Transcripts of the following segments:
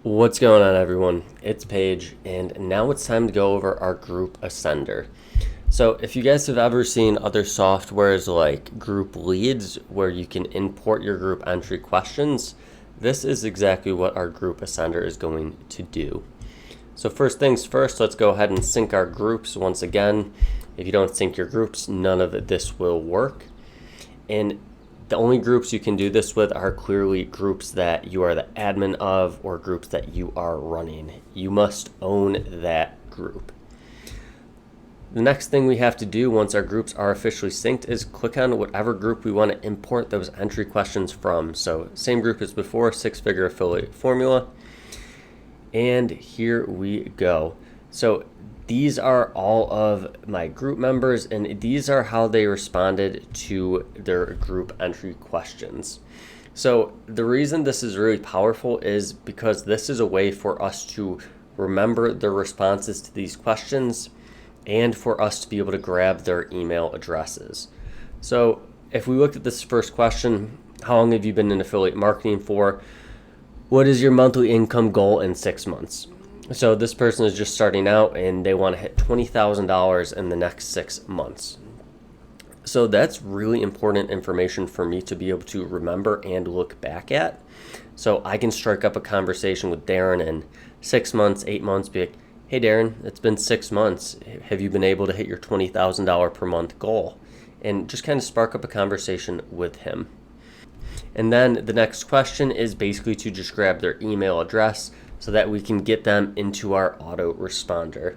What's going on, everyone? It's Paige, and now it's time to go over our Group Ascender. So if you guys have ever seen other softwares like Group Leads where you can import your group entry questions, this is exactly what our Group Ascender is going to do. So first things first, let's go ahead and sync our groups once again. If you don't sync your groups, none of this will work. And the only groups you can do this with are clearly groups that you are the admin of or groups that you are running. You must own that group. The next thing we have to do once our groups are officially synced is click on whatever group we want to import those entry questions from. So same group as before, six-figure affiliate formula. And here we go. So these are all of my group members, and these are how they responded to their group entry questions. So the reason this is really powerful is because this is a way for us to remember the responses to these questions and for us to be able to grab their email addresses. So if we looked at this first question, how long have you been in affiliate marketing for? What is your monthly income goal in 6 months? So this person is just starting out and they want to hit $20,000 in the next 6 months. So that's really important information for me to be able to remember and look back at. So I can strike up a conversation with Darren in 6 months, 8 months, be like, hey Darren, it's been 6 months. Have you been able to hit your $20,000 per month goal? And just kind of spark up a conversation with him. And then the next question is basically to just grab their email address so that we can get them into our autoresponder.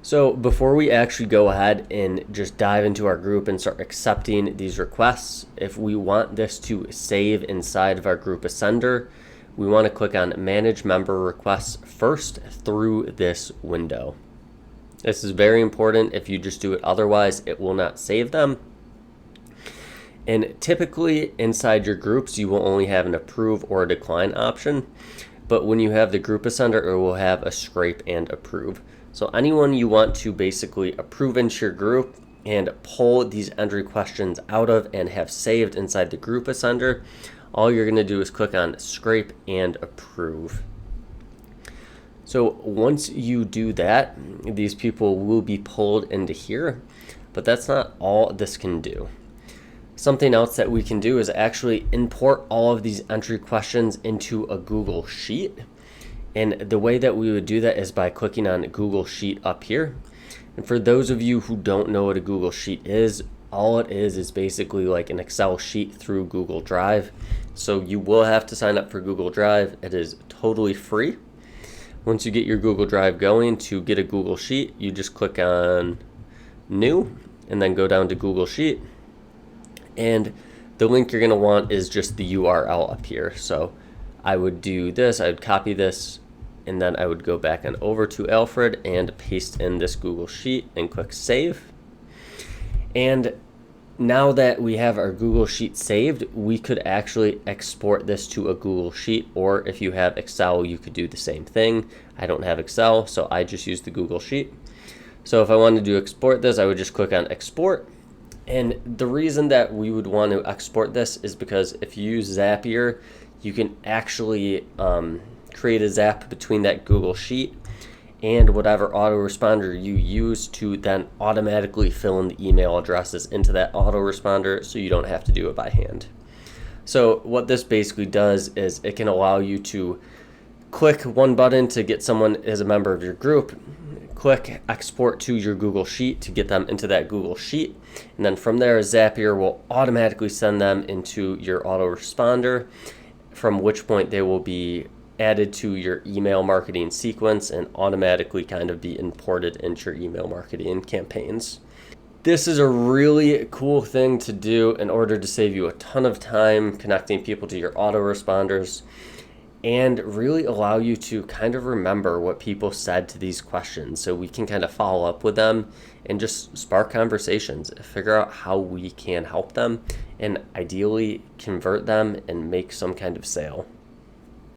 So before we actually go ahead and just dive into our group and start accepting these requests, if we want this to save inside of our Group Ascender, we want to click on Manage Member Requests first through this window. This is very important. If you just do it otherwise, it will not save them. And typically inside your groups, you will only have an approve or a decline option. But when you have the Group Ascender, it will have a scrape and approve. So anyone you want to basically approve into your group and pull these entry questions out of and have saved inside the Group Ascender, all you're going to do is click on scrape and approve. So once you do that, these people will be pulled into here, but that's not all this can do. Something else that we can do is actually import all of these entry questions into a Google Sheet. And the way that we would do that is by clicking on Google Sheet up here. And for those of you who don't know what a Google Sheet is, all it is basically like an Excel sheet through Google Drive. So you will have to sign up for Google Drive. It is totally free. Once you get your Google Drive going, to get a Google Sheet, you just click on New and then go down to Google Sheet. And the link you're going to want is just the URL up here. So I would do this, I would copy this, and then I would go back and over to Alfred and paste in this Google Sheet and click Save. And now that we have our Google Sheet saved, we could actually export this to a Google Sheet, or if you have Excel, you could do the same thing. I don't have Excel, so I just use the Google Sheet. So if I wanted to export this, I would just click on Export. And the reason that we would want to export this is because if you use Zapier, you can actually create a zap between that Google Sheet and whatever autoresponder you use to then automatically fill in the email addresses into that autoresponder so you don't have to do it by hand. So what this basically does is it can allow you to click one button to get someone as a member of your group, click export to your Google Sheet to get them into that Google Sheet, and then from there Zapier will automatically send them into your autoresponder, from which point they will be added to your email marketing sequence and automatically kind of be imported into your email marketing campaigns. This is a really cool thing to do in order to save you a ton of time connecting people to your autoresponders and really allow you to kind of remember what people said to these questions so we can kind of follow up with them and just spark conversations, figure out how we can help them, and ideally convert them and make some kind of sale.